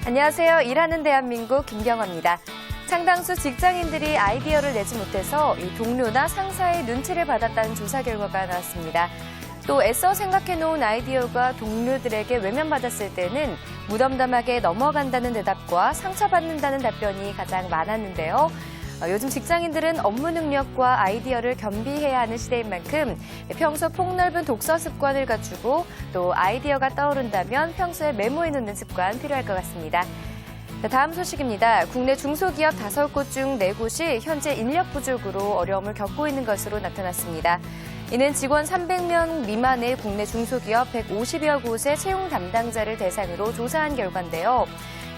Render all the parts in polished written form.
안녕하세요. 일하는 대한민국 김경화입니다. 상당수 직장인들이 아이디어를 내지 못해서 이 동료나 상사의 눈치를 받았다는 조사 결과가 나왔습니다. 또 애써 생각해놓은 아이디어가 동료들에게 외면받았을 때는 무덤덤하게 넘어간다는 대답과 상처받는다는 답변이 가장 많았는데요. 요즘 직장인들은 업무 능력과 아이디어를 겸비해야 하는 시대인 만큼 평소 폭넓은 독서 습관을 갖추고 또 아이디어가 떠오른다면 평소에 메모해놓는 습관 필요할 것 같습니다. 다음 소식입니다. 국내 중소기업 5곳 중 4곳이 현재 인력 부족으로 어려움을 겪고 있는 것으로 나타났습니다. 이는 직원 300명 미만의 국내 중소기업 150여 곳의 채용 담당자를 대상으로 조사한 결과인데요.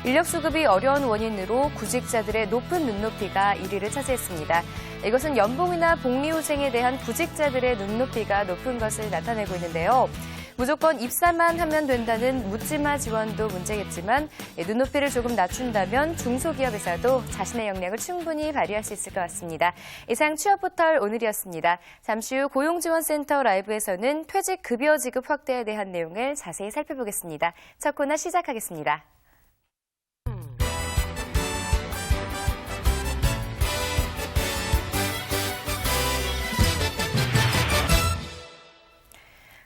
인력 수급이 어려운 원인으로 구직자들의 높은 눈높이가 1위를 차지했습니다. 이것은 연봉이나 복리후생에 대한 구직자들의 눈높이가 높은 것을 나타내고 있는데요. 무조건 입사만 하면 된다는 묻지마 지원도 문제겠지만 눈높이를 조금 낮춘다면 중소기업에서도 자신의 역량을 충분히 발휘할 수 있을 것 같습니다. 이상 취업포털 오늘이었습니다. 잠시 후 고용지원센터 라이브에서는 퇴직급여 지급 확대에 대한 내용을 자세히 살펴보겠습니다. 첫 코너 시작하겠습니다.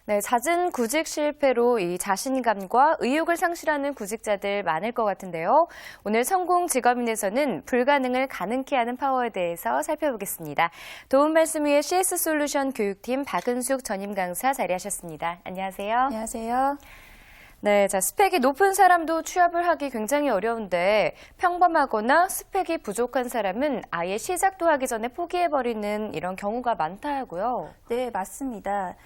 네, 잦은 구직 실패로 이 자신감과 의욕을 상실하는 구직자들 많을 것 같은데요. 오늘 성공 직업인에서는 불가능을 가능케 하는 파워에 대해서 살펴보겠습니다. 도움 말씀 위해 CS솔루션 교육팀 박은숙 전임 강사 자리하셨습니다. 안녕하세요. 안녕하세요. 네, 자, 스펙이 높은 사람도 취업을 하기 굉장히 어려운데 평범하거나 스펙이 부족한 사람은 아예 시작도 하기 전에 포기해버리는 이런 경우가 많다고요. 네, 맞습니다.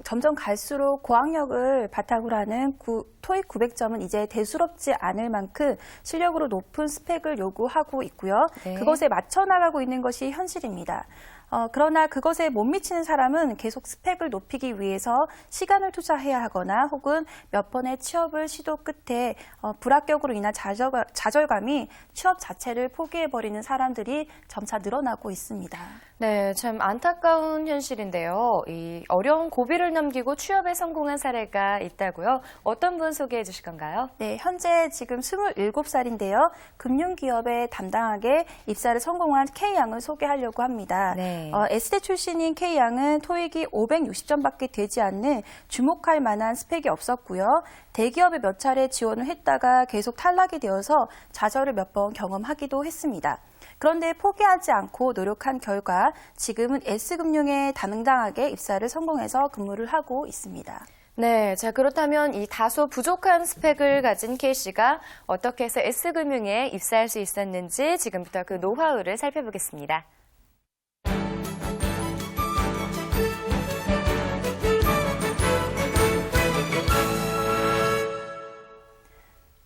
점점 갈수록 고학력을 바탕으로 하는 토익 900점은 이제 대수롭지 않을 만큼 실력으로 높은 스펙을 요구하고 있고요. 네. 그것에 맞춰 나가고 있는 것이 현실입니다. 그러나 그것에 못 미치는 사람은 계속 스펙을 높이기 위해서 시간을 투자해야 하거나 혹은 몇 번의 취업을 시도 끝에 불합격으로 인한 좌절감이 취업 자체를 포기해버리는 사람들이 점차 늘어나고 있습니다. 네, 참 안타까운 현실인데요. 이 어려운 고비를 넘기고 취업에 성공한 사례가 있다고요? 어떤 분 소개해 주실 건가요? 네, 현재 지금 27살인데요. 금융기업에 담당하게 입사를 성공한 K양을 소개하려고 합니다. 네. S대 출신인 K양은 토익이 560점밖에 되지 않는 주목할 만한 스펙이 없었고요. 대기업에 몇 차례 지원을 했다가 계속 탈락이 되어서 좌절을 몇 번 경험하기도 했습니다. 그런데 포기하지 않고 노력한 결과 지금은 S금융에 담당하게 입사를 성공해서 근무를 하고 있습니다. 네, 자 그렇다면 이 다소 부족한 스펙을 가진 K씨가 어떻게 해서 S금융에 입사할 수 있었는지 지금부터 그 노하우를 살펴보겠습니다.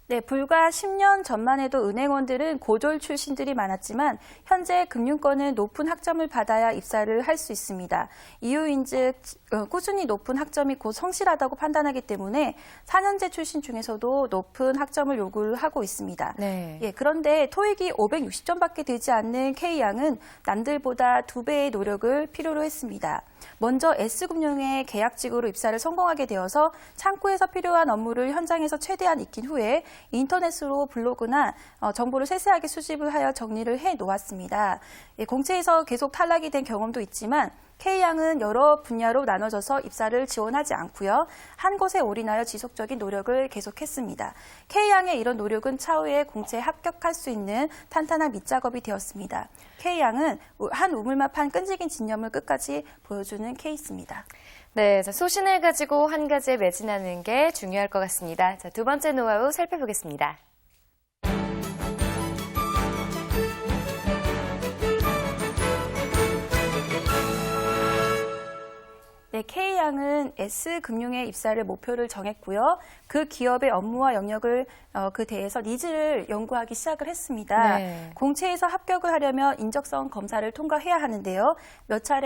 네, 불과 10년 전만 해도 은행원들은 고졸 출신들이 많았지만 현재 금융권은 높은 학점을 받아야 입사를 할 수 있습니다. 이유인즉 꾸준히 높은 학점이 곧 성실하다고 판단하기 때문에 4년제 출신 중에서도 높은 학점을 요구를 하고 있습니다. 네. 예, 그런데 토익이 560점밖에 되지 않는 K양은 남들보다 2배의 노력을 필요로 했습니다. 먼저 S금융의 계약직으로 입사를 성공하게 되어서 창구에서 필요한 업무를 현장에서 최대한 익힌 후에 인터넷으로 블로그나 정보를 세세하게 수집을 하여 정리를 해 놓았습니다. 예, 공채에서 계속 탈락이 된 경험도 있지만 K양은 여러 분야로 나눠져서 입사를 지원하지 않고요. 한 곳에 올인하여 지속적인 노력을 계속했습니다. K양의 이런 노력은 차후에 공채에 합격할 수 있는 탄탄한 밑작업이 되었습니다. K양은 한 우물만 판 끈질긴 진념을 끝까지 보여주는 케이스입니다. 네, 자, 소신을 가지고 한 가지에 매진하는 게 중요할 것 같습니다. 자, 두 번째 노하우 살펴보겠습니다. 네, K양은 S금융에 입사를 목표를 정했고요. 그 기업의 업무와 영역을 그 대해서 니즈를 연구하기 시작을 했습니다. 네. 공채에서 합격을 하려면 인적성 검사를 통과해야 하는데요. 몇 차례